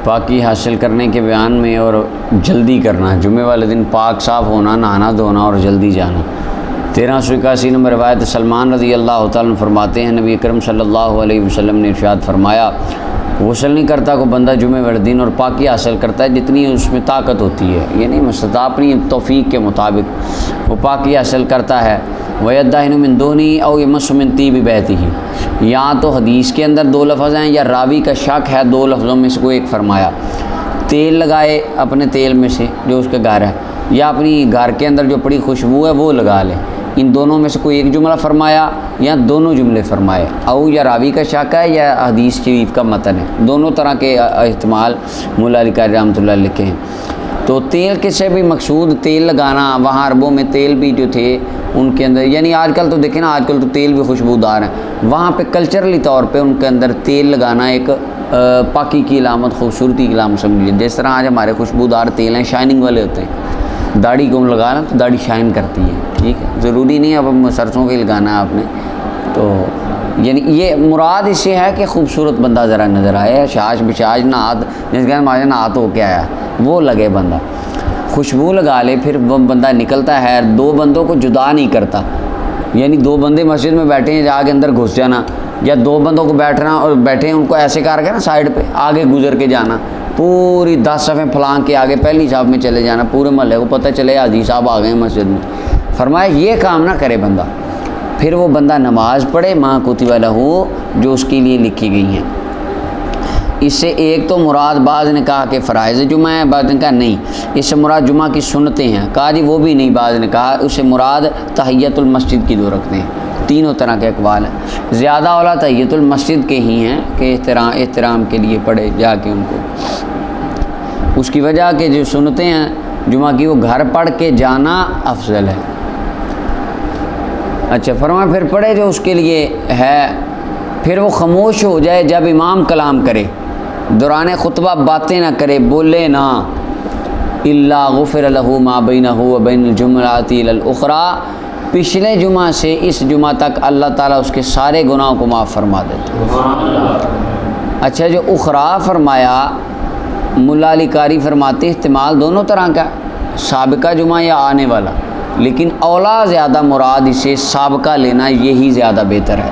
پاکی حاصل کرنے کے بیان میں اور جلدی کرنا، جمعے والے دن پاک صاف ہونا، نہانا دھونا اور جلدی جانا۔ 1381 نمبر روایت سلمان رضی اللہ تعالیٰ عنہ فرماتے ہیں نبی اکرم صلی اللہ علیہ وسلم نے ارشاد فرمایا غسل نہیں کرتا کوئی بندہ جمعے والے دن اور پاکی حاصل کرتا ہے جتنی اس میں طاقت ہوتی ہے، یعنی مستطاع اپنی توفیق کے مطابق وہ پاکی حاصل کرتا ہے۔ وَيَدَّهِنُ مِن دُونِهِ أَوْ يَمَسُّ مِن طِيبِ بَيْتِهِ، یہاں تو حدیث کے اندر دو لفظ ہیں یا راوی کا شک ہے، دو لفظوں میں سے کوئی ایک فرمایا تیل لگائے اپنے تیل میں سے جو اس کے گھر ہے، یا اپنی گھر کے اندر جو پڑی خوشبو ہے وہ لگا لے، ان دونوں میں سے کوئی ایک جملہ فرمایا یا دونوں جملے فرمائے، او یا راوی کا شک ہے یا حدیث شریف کا متن ہے، دونوں طرح کے احتمال مولا علی قاری رحمۃ اللہ علیہ لکھے ہیں۔ تو تیل کے سے بھی مقصود تیل لگانا، وہاں عربوں میں تیل بھی جو تھے ان کے اندر، یعنی آج کل تو دیکھیں نا آج کل تو تیل بھی خوشبودار ہیں، وہاں پہ کلچرلی طور پہ ان کے اندر تیل لگانا ایک پاکی کی علامت، خوبصورتی کی علامت سمجھ لیجیے۔ جس طرح آج ہمارے خوشبودار تیل ہیں شائننگ والے ہوتے ہیں، داڑھی کو لگانا تو داڑھی شائن کرتی ہے، ٹھیک ہے، ضروری نہیں اب سرسوں کے لگانا ہے آپ نے، تو یعنی یہ مراد اس سے ہے کہ خوبصورت بندہ ذرا نظر آئے، شاش بشاش نہات جس کہ ماجے نہات ہو کے آیا وہ لگے بندہ، خوشبو لگا لے، پھر وہ بندہ نکلتا ہے، دو بندوں کو جدا نہیں کرتا، یعنی دو بندے مسجد میں بیٹھے ہیں جا کے اندر گھس جانا، یا دو بندوں کو بیٹھنا اور بیٹھے ہیں ان کو ایسے کر کے نا سائڈ پہ آگے گزر کے جانا، پوری 10 صفیں پھلان کے آگے پہلی صاحب میں چلے جانا، پورے محلے کو پتہ چلے حاجی صاحب آ گئے ہیں مسجد میں۔ فرمایا یہ کام نہ کرے بندہ، پھر وہ بندہ نماز پڑھے ماں کتب لہ جو اس کے لیے لکھی گئی ہیں۔ اس سے ایک تو مراد بعض نے کہا کہ فرائض جمعہ ہے، بعض نے کہا نہیں اس سے مراد جمعہ کی سنتیں ہیں، کہا جی وہ بھی نہیں، بعض نے کہا اس سے مراد تحیت المسجد کی 2 رکھتے ہیں، تینوں طرح کے اقوال ہیں، زیادہ اولا تحیت المسجد کے ہی ہیں کہ احترام کے لیے پڑھے جا کے ان کو، اس کی وجہ کہ جو سنتیں ہیں جمعہ کی وہ گھر پڑھ کے جانا افضل ہے۔ اچھا فرمایا پھر پڑھے جو اس کے لیے ہے، پھر وہ خاموش ہو جائے جب امام کلام کرے، دوران خطبہ باتیں نہ کرے، بولے نہ، الا غفر لہ ما بینہ وبین الجمعۃ الی الاخری، پچھلے جمعہ سے اس جمعہ تک اللہ تعالیٰ اس کے سارے گناہوں کو معاف فرما دیتے۔ اچھا جو اخری فرمایا مولا علی قاری فرماتے احتمال دونوں طرح کا، سابقہ جمعہ یا آنے والا، لیکن اولا زیادہ مراد اسے سابقہ لینا یہی زیادہ بہتر ہے۔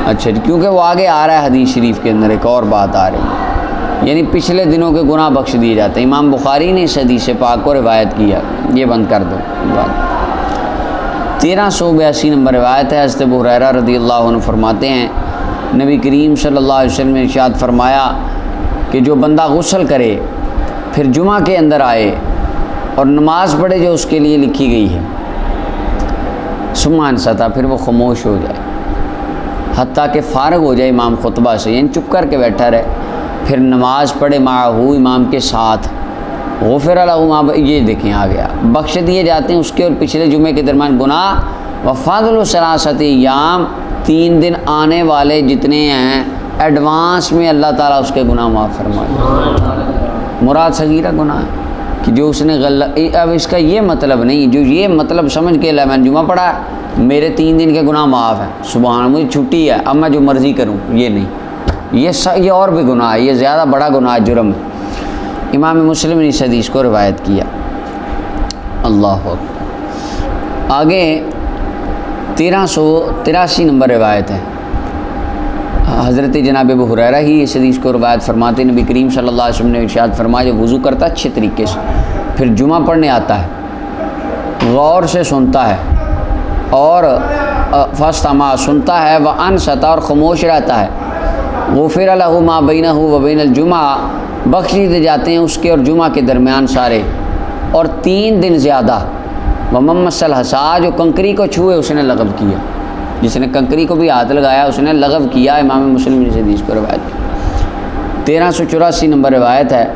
اچھا کیونکہ وہ آگے آ رہا ہے حدیث شریف کے اندر ایک اور بات آ رہی ہے، یعنی پچھلے دنوں کے گناہ بخش دیے جاتے ہیں۔ امام بخاری نے اس حدیث پاک کو روایت کیا، یہ بند کر دو بات۔ 1382 نمبر روایت ہے، حضرت ابو ہریرہ رضی اللہ عنہ فرماتے ہیں نبی کریم صلی اللہ علیہ وسلم نے ارشاد فرمایا کہ جو بندہ غسل کرے پھر جمعہ کے اندر آئے اور نماز پڑھے جو اس کے لیے لکھی گئی ہے، ثم انصت، پھر وہ خاموش ہو جائے حتیٰ کہ فارغ ہو جائے امام خطبہ سے، یعنی چپ کر کے بیٹھا رہے، پھر نماز پڑھے معہ امام کے ساتھ، غفر لہ، یہ دیکھیں آ گیا، بخش دیے جاتے ہیں اس کے اور پچھلے جمعے کے درمیان گناہ، وفاضل ثلاثۃ ایام، 3 دن آنے والے جتنے ہیں ایڈوانس میں اللہ تعالیٰ اس کے گناہ معاف فرمائے۔ مراد صغیرہ گناہ ہے کہ جو اس نے اب اس کا یہ مطلب نہیں، جو یہ مطلب سمجھ کے میں نے جمعہ پڑھا ہے میرے 3 دن کے گناہ معاف ہیں، سبحان، مجھے چھٹی ہے اب میں جو مرضی کروں، یہ نہیں، یہ اور بھی گناہ ہے، یہ زیادہ بڑا گناہ جرم ہے۔ امام مسلم نے اس حدیث کو روایت کیا۔ اللہ اکبر۔ آگے 1383 نمبر روایت ہے، حضرت جناب ابو ہریرہ ہی اس حدیث کو روایت فرماتے، نبی کریم صلی اللہ علیہ وسلم نے ارشاد فرمایا جو وضو کرتا ہے اچھے طریقے سے، پھر جمعہ پڑھنے آتا ہے، غور سے سنتا ہے اور فاستمع سنتا ہے، وانصت اور خاموش رہتا ہے، غفر لہ ما بینہ وبین الجمعہ، بخش دیے جاتے ہیں اس کے اور جمعہ کے درمیان سارے، اور 3 دن زیادہ، ومن مس الحصیٰ، جو کنکری کو چھوئے اس نے لغو کیا، جس نے کنکری کو بھی ہاتھ لگایا اس نے لغو کیا۔ امام مسلم نے اس حدیث کو روایت۔ 1384 نمبر روایت ہے،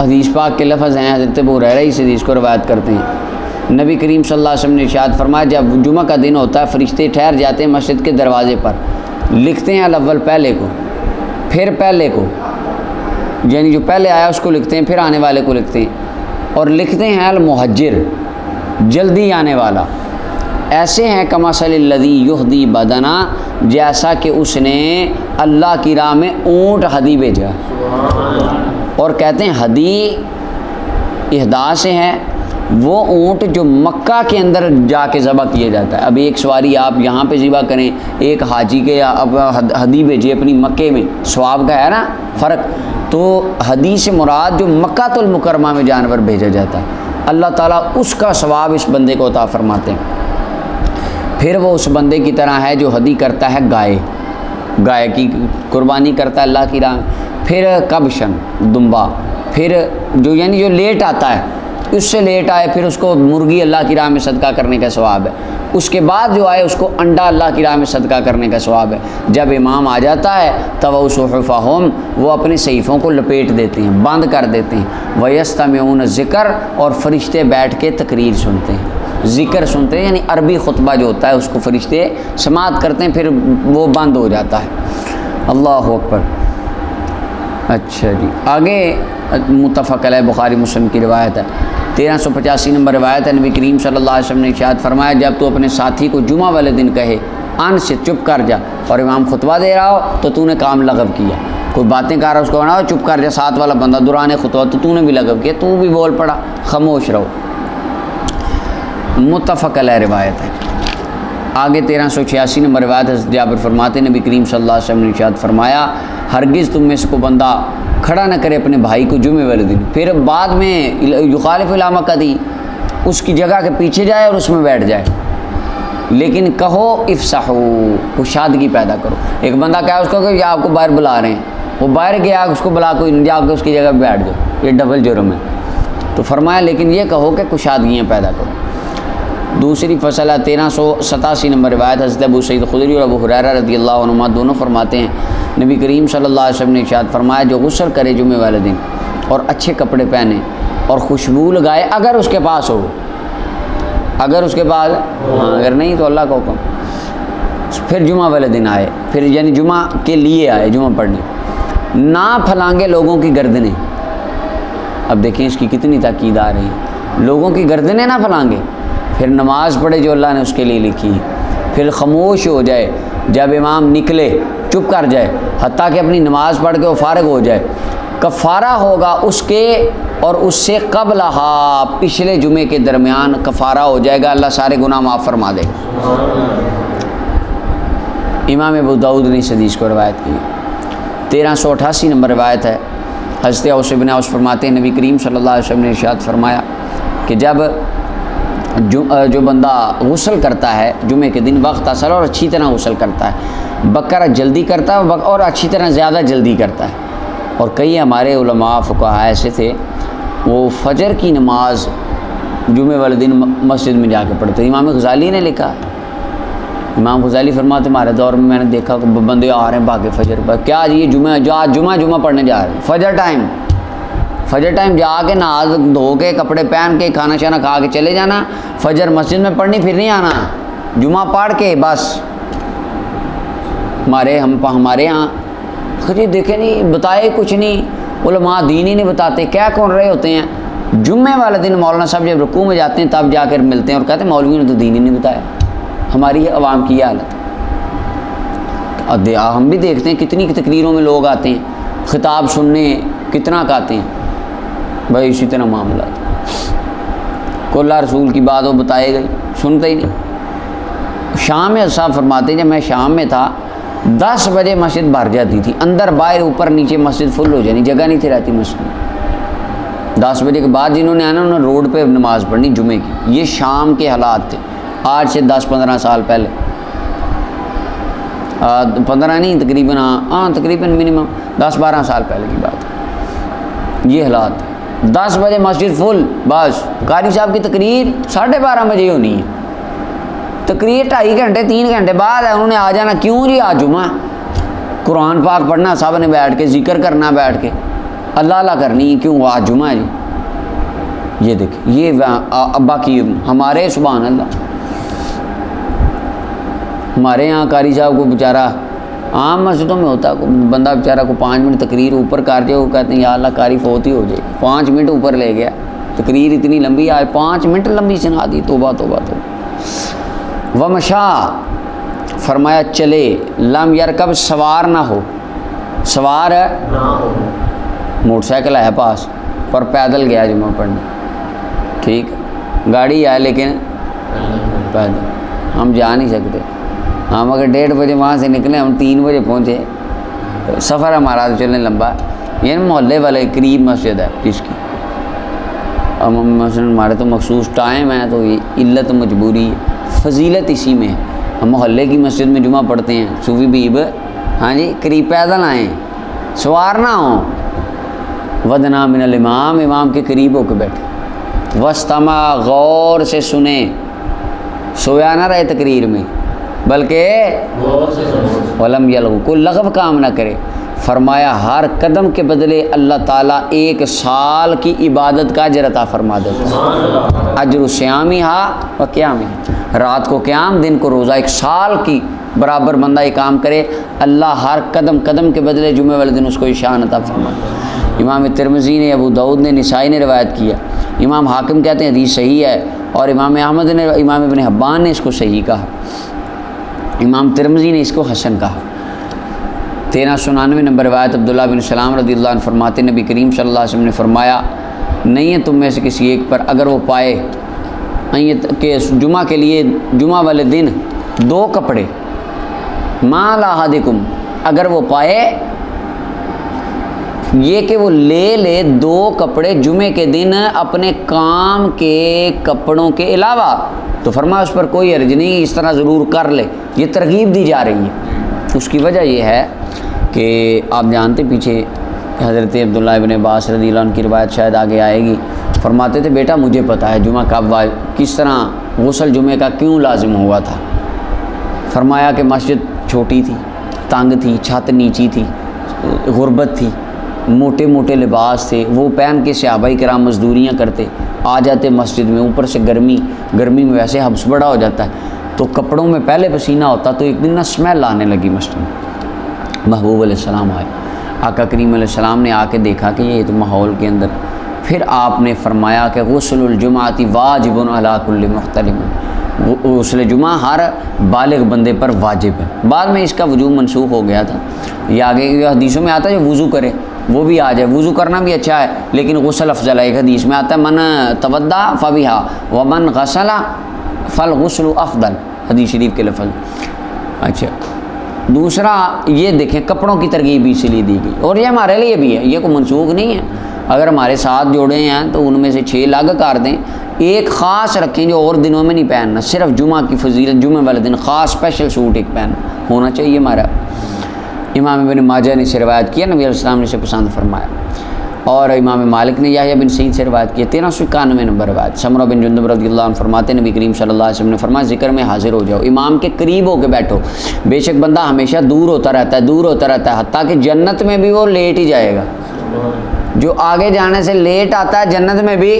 حدیث پاک کے لفظ ہیں، حضرت ابو ہریرہ اس حدیث کو روایت کرتے ہیں، نبی کریم صلی اللہ علیہ وسلم نے ارشاد فرمایا جب جمعہ کا دن ہوتا ہے فرشتے ٹھہر جاتے ہیں مسجد کے دروازے پر، لکھتے ہیں الاول پہلے کو، پھر پہلے کو، یعنی جو پہلے آیا اس کو لکھتے ہیں، پھر آنے والے کو لکھتے ہیں، اور لکھتے ہیں المہجر، جلدی آنے والا، ایسے ہیں کمثل الذی یہدی بدنا، جیسا کہ اس نے اللہ کی راہ میں اونٹ ہدی بھیجا. اور کہتے ہیں ہدی اہدا سے ہے وہ اونٹ جو مکہ کے اندر جا کے ذبح کیا جاتا ہے. اب ایک سواری آپ یہاں پہ ذبح کریں، ایک حاجی کے اب ہدی بھیجے اپنی مکے میں، ثواب کا ہے نا فرق. تو ہدی سے مراد جو مکہ المکرمہ میں جانور بھیجا جاتا ہے، اللہ تعالیٰ اس کا ثواب اس بندے کو عطا فرماتے ہیں. پھر وہ اس بندے کی طرح ہے جو ہدی کرتا ہے گائے کی قربانی کرتا ہے اللہ کی راہ. پھر کبشن دمبا، پھر جو یعنی جو لیٹ آتا ہے اس سے لیٹ آئے، پھر اس کو مرغی اللہ کی راہ میں صدقہ کرنے کا ثواب ہے. اس کے بعد جو آئے اس کو انڈا اللہ کی راہ میں صدقہ کرنے کا ثواب ہے. جب امام آ جاتا ہے تو صحفہم، وہ اپنے صحیفوں کو لپیٹ دیتے ہیں، بند کر دیتے ہیں. ویستمعون ذکر، اور فرشتے بیٹھ کے تقریر سنتے ہیں، ذکر سنتے ہیں، یعنی عربی خطبہ جو ہوتا ہے اس کو فرشتے سماعت کرتے ہیں، پھر وہ بند ہو جاتا ہے. اللہ اکبر. اچھا جی، آگے متفق علیہ بخاری مسلم کی روایت ہے. 1385 نمبر روایت ہے. نبی کریم صلی اللہ علیہ وسلم نے ارشاد فرمایا، جب تو اپنے ساتھی کو جمعہ والے دن کہے ان سے چپ کر جا، اور امام خطبہ دے رہا ہو تو نے کام لغو کیا. کوئی باتیں کر رہا اس کو بنا چپ کر جا، ساتھ والا بندہ دوران خطبہ تو نے بھی لغو کیا، تو بھی بول پڑا، خاموش رہو. متفق علیہ روایت ہے. آگے 1386 نمبر روایت ہے. جابر فرماتے نبی کریم صلی اللہ علیہ وسلم نے ارشاد فرمایا، ہرگز تم میں سے کو بندہ کھڑا نہ کرے اپنے بھائی کو جمعے والے دن، پھر بعد میں یخالف علامہ قدی اس کی جگہ کے پیچھے جائے اور اس میں بیٹھ جائے. لیکن کہو افصحو، کشادگی پیدا کرو. ایک بندہ کہا اس کو کہ آپ کو باہر بلا رہے ہیں، وہ باہر گیا، اس کو بلا کوئی جا کے اس کی جگہ پہ بیٹھ جاؤ، یہ ڈبل جرم ہے. تو فرمایا لیکن یہ کہو کہ کشادگیاں پیدا کرو. دوسری فصل ہے. 1387 نمبر روایت حضرت ابو سعید خدری اور ابو ہریرہ رضی اللہ عنہما دونوں فرماتے ہیں نبی کریم صلی اللہ علیہ وسلم نے ارشاد فرمایا، جو غسل کرے جمعے والے دن اور اچھے کپڑے پہنے اور خوشبو لگائے، اگر اس کے پاس ہو، اگر اس کے پاس اگر نہیں تو اللہ کا حکم، پھر جمعہ والے دن آئے، پھر یعنی جمعہ کے لیے آئے جمعہ پڑھنے، نہ پھلانگے لوگوں کی گردنیں. اب دیکھیں اس کی کتنی تاکید آ رہی ہے، لوگوں کی گردنیں نہ پھلانگے، پھر نماز پڑھے جو اللہ نے اس کے لیے لکھی، پھر خاموش ہو جائے، جب امام نکلے چپ کر جائے، حتیٰ کہ اپنی نماز پڑھ کے وہ فارغ ہو جائے. کفارہ ہوگا اس کے اور اس سے قبل پچھلے جمعے کے درمیان کفارہ ہو جائے گا، اللہ سارے گناہ معاف فرما دے گا. امام ابو داؤد نے اس حدیث کو روایت کی. 1388 نمبر روایت ہے. حضرت اوس بن اوس فرماتے ہیں نبی کریم صلی اللہ علیہ وسلم نے ارشاد فرمایا کہ جب جو بندہ غسل کرتا ہے جمعے کے دن وقت اصل اور اچھی طرح غسل کرتا ہے، بقرہ جلدی کرتا ہے اور اچھی طرح زیادہ جلدی کرتا ہے. اور کئی ہمارے علماء فقہاء ایسے تھے وہ فجر کی نماز جمعے والے دن مسجد میں جا کے پڑھتے. امام غزالی نے لکھا، امام غزالی فرماتے ہمارے دور میں نے دیکھا کہ بندے آ رہے ہیں بھاگے فجر پر، کیا جی جمعہ جو آج جمعہ پڑھنے جا رہے ہیں، فجر ٹائم جا کے نہا دھو کے کپڑے پہن کے کھانا شانا کھا کے چلے جانا، فجر مسجد میں پڑھنی، پھر نہیں آنا، جمعہ پڑھ کے بس. ہمارے ہاں خود دیکھیں نہیں، بتائے کچھ نہیں، علماء دین ہی نہیں بتاتے، کیا کون رہے ہوتے ہیں. جمعے والے دن مولانا صاحب جب رکوع میں جاتے ہیں تب جا کر ملتے ہیں اور کہتے ہیں مولویوں نے تو دین ہی نہیں بتایا. ہماری عوام کی یہ حالت. ہم بھی دیکھتے ہیں کتنی تقریروں میں لوگ آتے ہیں خطاب سننے، کتنا کہتے ہیں بھائی اسی طرح معاملات، کو اللہ رسول کی بات وہ بتائے گئی، سنتے ہی نہیں. شام میں صاحب فرماتے ہیں جب میں شام میں تھا 10 بجے مسجد بھر جاتی تھی، اندر باہر اوپر نیچے مسجد فل ہو جانی، جگہ نہیں تھی رہتی مسجد میں. 10 بجے کے بعد جنہوں نے آنا انہوں نے روڈ پہ نماز پڑھنی جمعے کی. یہ شام کے حالات تھے، آج سے 10-15 سال پہلے، 15 نہیں تقریباً منیمم 10-12 سال پہلے کی بات. یہ حالات 10 بجے مسجد فل، بس قاری صاحب کی تقریر 12:30 بجے ہونی ہے، تقریر 2.5 گھنٹے 3 گھنٹے بعد ہے، انہوں نے آ جانا. کیوں جی آج جمعہ، قرآن پاک پڑھنا سب نے بیٹھ کے، ذکر کرنا بیٹھ کے، اللہ کرنی ہے، کیوں آج جمعہ ہے جی. یہ دیکھیں یہ ابا کی ہمارے سبحان اللہ، ہمارے یہاں قاری صاحب کو بیچارہ عام مسجدوں میں ہوتا ہے، بندہ بیچارہ کو 5 منٹ تقریر اوپر کر جائے، وہ کہتے ہیں یا اللہ قاری فوت ہی ہو جائے. 5 منٹ اوپر لے گیا، تقریر اتنی لمبی، آج 5 منٹ لمبی سنا دی. توبہ توبہ توبہ. ومشا فرمایا چلے، لم یرکب سوار نہ ہو، سوار نہ ہو، موٹر سائیکل ہے پاس پر پیدل گیا جمعہ پڑھنے، ٹھیک، گاڑی ہے لیکن پیدل، ہم جا نہیں سکتے، ہم اگر 1:30 بجے وہاں سے نکلیں، ہم 3 بجے پہنچے، سفر ہمارا تو چلنے لمبا، یہ محلے والے قریب مسجد ہے جس کی، اب مثلاً ہمارے تو مخصوص ٹائم ہے، تو یہ علت مجبوری ہے، فضیلت اسی میں ہے، ہم محلے کی مسجد میں جمعہ پڑھتے ہیں، صوفی بیب ہاں جی قریب پیدل آئیں، سوار نہ ہوں، ودنا من الامام، امام کے قریب ہو کے بیٹھے، وستمع غور سے سنیں، سویا نہ رہے تقریر میں بلکہ غور سے سنو، ولم یلغو، کوئی لغو کام نہ کرے، فرمایا ہر قدم کے بدلے اللہ تعالیٰ 1 سال کی عبادت کا اجر عطا فرما دیتا سبحان اللہ، ہے، اجر صیامہا و قیامہا، رات کو قیام دن کو روزہ، 1 سال کی برابر بندہ یہ کام کرے، اللہ ہر قدم قدم کے بدلے جمعے والے دن اس کو شان عطا فرماتا ہے۔ امام ترمذی نے، ابو داؤد نے، نسائی نے روایت کیا، امام حاکم کہتے ہیں حدیث صحیح ہے، اور امام احمد نے، امام ابن حبان نے اس کو صحیح کہا، امام ترمذی نے اس کو حسن کہا۔ 1399 نمبر روایت عبداللہ بن سلام رضی اللہ عنہ فرماتے ہیں نبی کریم صلی اللہ علیہ وسلم نے فرمایا نہیں ہے تم میں سے کسی ایک پر اگر وہ پائے کہ جمعہ کے لیے جمعہ والے دن 2 کپڑے، ما لا احدکم، اگر وہ پائے یہ کہ وہ لے 2 کپڑے جمعے کے دن اپنے کام کے کپڑوں کے علاوہ، تو فرمایا اس پر کوئی حرج نہیں، اس طرح ضرور کر لے، یہ ترغیب دی جا رہی ہے۔ اس کی وجہ یہ ہے کہ آپ جانتے پیچھے حضرت عبداللہ ابن عباس رضی اللہ عنہ کی روایت شاید آگے آئے گی، فرماتے تھے بیٹا مجھے پتہ ہے جمعہ کب کس طرح غسل جمعے کا کیوں لازم ہوا تھا، فرمایا کہ مسجد چھوٹی تھی، تنگ تھی، چھت نیچی تھی، غربت تھی، موٹے موٹے لباس تھے، وہ پہن کے صحابہ کرام مزدوریاں کرتے، آ جاتے مسجد میں، اوپر سے گرمی میں ویسے حبس بڑا ہو جاتا ہے، تو کپڑوں میں پہلے پسینہ ہوتا، تو ایک دن اسمیل آنے لگی مسجد میں، محبوب علیہ السلام آئے، آقا کریم علیہ السلام نے آ کے دیکھا کہ یہ تو ماحول کے اندر، پھر آپ نے فرمایا کہ غسل الجمعۃ واجب علی کل محتلم، غسل جمعہ ہر بالغ بندے پر واجب ہے، بعد میں اس کا وجوب منسوخ ہو گیا تھا، یہ آگے حدیثوں میں آتا ہے جو وضو کرے وہ بھی آ جائے، وضو کرنا بھی اچھا ہے لیکن غسل افضل ہے، ایک حدیث میں آتا ہے من تودع فبہا ومن غسل فالغسل افضل، حدیث شریف کے لفظ۔ اچھا دوسرا یہ دیکھیں کپڑوں کی ترغیب اسی لیے دی گئی، اور یہ ہمارے لیے بھی ہے، یہ کوئی منسوخ نہیں ہے، اگر ہمارے ساتھ جوڑے ہیں تو ان میں سے 6 الگ کر دیں، ایک خاص رکھیں جو اور دنوں میں نہیں پہننا، صرف جمعہ کی فضیلت جمعہ والے دن خاص اسپیشل سوٹ ایک پہننا ہونا چاہیے ہمارا۔ امام ابن ماجہ نے اسے روایت کیا، نبی علیہ السلام نے اسے پسند فرمایا، اور امام مالک نے یحییٰ بن سعید سے روایت کیا۔ 1391 نمبر روایت سمرہ بن جندب رضی اللہ عنہ فرماتے ہیں نبی کریم صلی اللہ علیہ وسلم نے فرمایا ذکر میں حاضر ہو جاؤ، امام کے قریب ہو کے بیٹھو، بے شک بندہ ہمیشہ دور ہوتا رہتا ہے حتیٰ کہ جنت میں بھی وہ لیٹ ہی جائے گا، جو آگے جانے سے لیٹ آتا ہے جنت میں بھی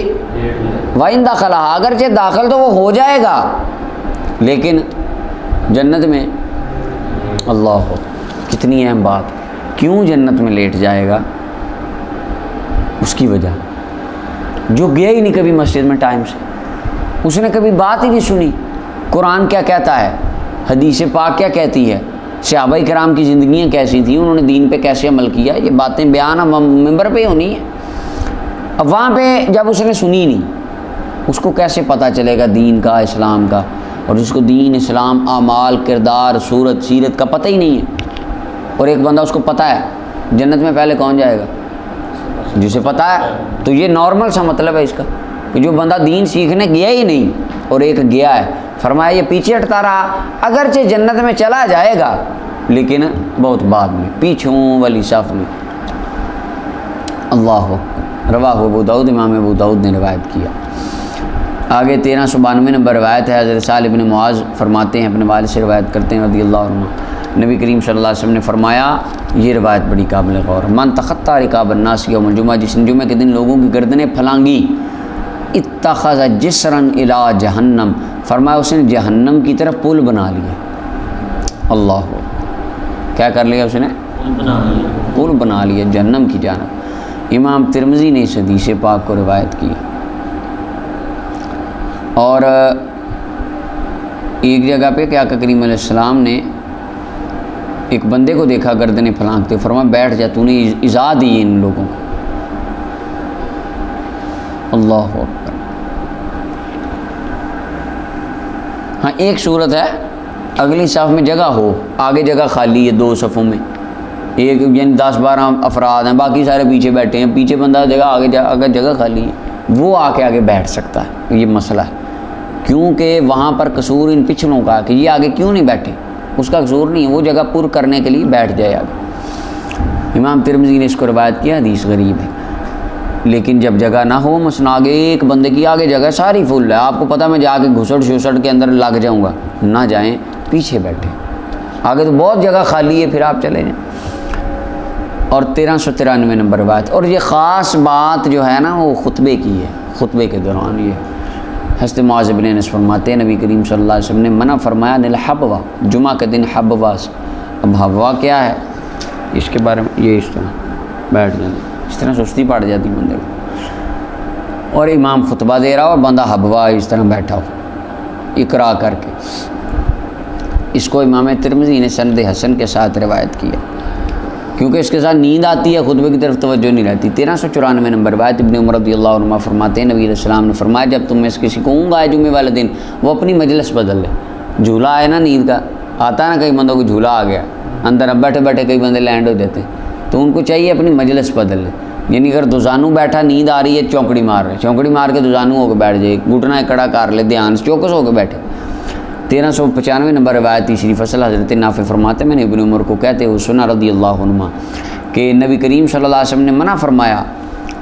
وَإِن دَخَلَهَا، اگرچہ داخل تو وہ ہو جائے گا لیکن جنت میں، اللہ ہو کتنی اہم بات، کیوں جنت میں لیٹ جائے گا؟ اس کی وجہ جو گیا ہی نہیں کبھی مسجد میں ٹائم سے، اس نے کبھی بات ہی نہیں سنی، قرآن کیا کہتا ہے، حدیث پاک کیا کہتی ہے، صحابہ کرام کی زندگیاں کیسی تھیں، انہوں نے دین پہ کیسے عمل کیا، یہ باتیں بیان اب ممبر پہ ہونی ہے، اب وہاں پہ جب اس نے سنی نہیں، اس کو کیسے پتہ چلے گا دین کا، اسلام کا، اور جس کو دین، اسلام، اعمال، کردار، صورت، سیرت کا پتہ ہی نہیں ہے، اور ایک بندہ اس کو پتہ ہے جنت میں پہلے کون جائے گا؟ جسے پتہ ہے، تو یہ نارمل سا مطلب ہے اس کا کہ جو بندہ دین سیکھنے گیا ہی نہیں اور ایک گیا ہے، فرمایا یہ پیچھے ہٹتا رہا، اگرچہ جنت میں چلا جائے گا لیکن بہت بعد میں، پیچھوں والی صف میں۔ اللہ رواہ ابو داؤد، امام ابو داؤد نے روایت کیا۔ آگے 1392 نمبر روایت ہے، حضرت سہل بن معاذ فرماتے ہیں، اپنے والد سے روایت کرتے ہیں رضی اللہ عنہ، نبی کریم صلی اللہ علیہ وسلم نے فرمایا، یہ روایت بڑی قابل غور، من تخطى رکاب الناس یوم الجمعہ، جس نے جمعہ کے دن لوگوں کی گردنیں پھلانگی، اتخذ جسرا الی جہنم، فرمایا اس نے جہنم کی طرف پل بنا لیا، اللہ کیا کر لیا اس نے؟ پل بنا لیا جہنم کی جانب۔ امام ترمذی نے اس حدیث پاک کو روایت کی، اور ایک جگہ پہ کہ آقا کریم علیہ السلام نے ایک بندے کو دیکھا گردنیں پھلانگتے، فرمایا بیٹھ جا، تو نے ایذا دی ان لوگوں کو۔ اللہ اکبر۔ ہاں ایک صورت ہے اگلی صف میں جگہ ہو، آگے جگہ خالی ہے 2 صفوں میں، ایک یعنی 10-12 افراد ہیں، باقی سارے پیچھے بیٹھے ہیں، پیچھے بندہ جگہ آگے اگر جگہ خالی ہے وہ آ کے آگے بیٹھ سکتا ہے، یہ مسئلہ ہے۔ کیونکہ وہاں پر قصور ان پچھلوں کا کہ یہ آگے کیوں نہیں بیٹھے، اس کا قصور نہیں ہے، وہ جگہ پر کرنے کے لیے بیٹھ جائے آگے۔ امام ترمذی نے اس کو روایت کیا، حدیث غریب ہے۔ لیکن جب جگہ نہ ہو، مثلا آگے ایک بندے کی آگے جگہ ساری فل ہے، آپ کو پتہ میں جا کے گھسڑ کے اندر لگ جاؤں گا، نہ جائیں، پیچھے بیٹھے، آگے تو بہت جگہ خالی ہے، پھر آپ چلے جائیں۔ اور 1393 نمبر روایت، اور یہ خاص بات جو ہے نا وہ خطبے کی ہے، خطبے کے دوران یہ حضرت معاذ بن انس فرماتے ہیں نبی کریم صلی اللہ علیہ وسلم نے منع فرمایا الحبوا، جمعہ کے دن حبوا سے۔ اب حبوا کیا ہے اس کے بارے میں، یہ اس طرح بیٹھ جانا، اس طرح سستی پڑ جاتی بندے کو، اور امام خطبہ دے رہا ہو اور بندہ حبوا اس طرح بیٹھا ہو اقرا کر کے۔ اس کو امام ترمذی نے سند حسن کے ساتھ روایت کیا، کیونکہ اس کے ساتھ نیند آتی ہے، خطبے کی طرف توجہ نہیں رہتی۔ 1394 نمبر روایت، ابن عمر رضی اللہ عنہ فرماتے ہیں نبی علیہ السلام نے فرمایا جب تم میں سے کسی کو اونگ آئے جمعے والے دن، وہ اپنی مجلس بدل لے۔ جھولا آئے نا نیند کا، آتا ہے نا کئی بندوں کو جھولا آ گیا اندر، اب بیٹھے بیٹھے کئی بندے لینڈ ہو جاتے ہیں، تو ان کو چاہیے اپنی مجلس بدل لے۔ یعنی اگر دوزانو بیٹھا، نیند آ رہی ہے، چونکڑی مار رہے، چونکڑی مار کے دوزانو ہو کے بیٹھ جائے، گھٹنا کڑا کر لے، دھیان سے چوکس ہو کے بیٹھے۔ 1395 نمبر روایت، تیسری فصل، حضرت نافع فرماتے ہیں میں نے ابن عمر کو کہتے ہوئے سنا رضی اللہ عنہ کہ نبی کریم صلی اللہ علیہ وسلم نے منع فرمایا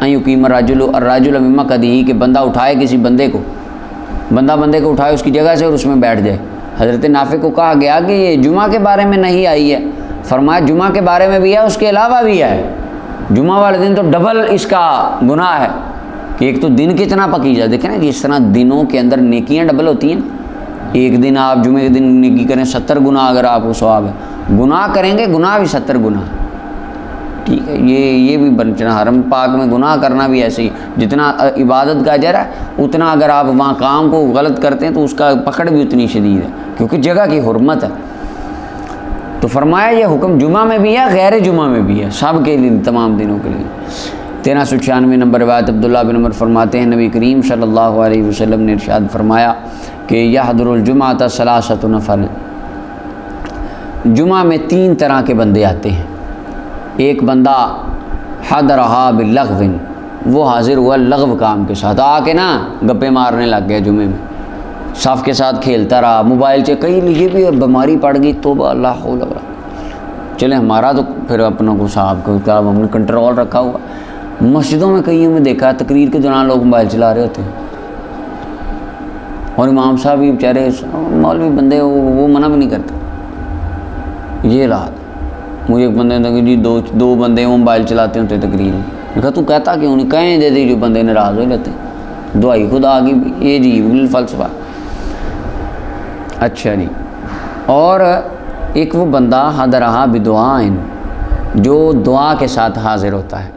ان یقیم الرجل من مقعدہ، کہ بندہ اٹھائے کسی بندے کو، بندہ بندے کو اٹھائے اس کی جگہ سے اور اس میں بیٹھ جائے۔ حضرت نافع کو کہا گیا کہ یہ جمعہ کے بارے میں نہیں آئی ہے، فرمایا جمعہ کے بارے میں بھی ہے، اس کے علاوہ بھی ہے، جمعہ والے دن تو ڈبل اس کا گناہ ہے، کہ ایک تو دن کتنا پکیزہ، دیکھیں نا جس طرح دنوں کے اندر نیکیاں ڈبل ہوتی ہیں، ایک دن آپ جمعے کے دن نیکی کریں 70 گناہ اگر آپ کو ثواب ہے، گناہ کریں گے گناہ بھی 70 گناہ، ٹھیک ہے۔ یہ بھی بنچنا حرم پاک میں گناہ کرنا بھی ایسے ہی، جتنا عبادت کا اجر ہے اتنا اگر آپ وہاں کام کو غلط کرتے ہیں تو اس کا پکڑ بھی اتنی شدید ہے، کیونکہ جگہ کی حرمت ہے۔ تو فرمایا یہ حکم جمعہ میں بھی ہے، غیر جمعہ میں بھی ہے، سب کے لیے، تمام دنوں کے لیے۔ 1396 نمبر روایت، عبداللہ بن عمر فرماتے ہیں نبی کریم صلی اللہ علیہ وسلم نے ارشاد فرمایا کہ یحضر الجمعۃ ثلاثۃ نفر، جمعہ میں 3 طرح کے بندے آتے ہیں۔ ایک بندہ حضرہا باللغو، وہ حاضر ہوا لغو کام کے ساتھ، آ کے نا گپے مارنے لگ گیا جمعے میں، صف کے ساتھ کھیلتا رہا، موبائل سے کئی یہ بھی بیماری پڑ گئی، توبہ اللہ حول ولا قوت۔ چلیں ہمارا تو پھر اپنا کو صاحب کا ہم نے کنٹرول رکھا ہوا، مسجدوں میں کئیوں میں دیکھا تقریر کے دوران لوگ موبائل چلا رہے ہوتے ہیں، اور امام صاحب بھی بیچارے مولوی بندے وہ منع بھی نہیں کرتے۔ یہ حالات، مجھے ایک بندے نے کہا کہ جی دو بندے وہ موبائل چلاتے ہوتے تقریر میں، میں کہا تو کہتا کیوں نہیں، کہیں دے دے جو بندے ناراض ہو جاتے ہیں، دعائی خدا کی یہ جی فلسفہ۔ اچھا جی، اور ایک وہ بندہ حضرہا بدعائن، جو دعا کے ساتھ حاضر ہوتا ہے،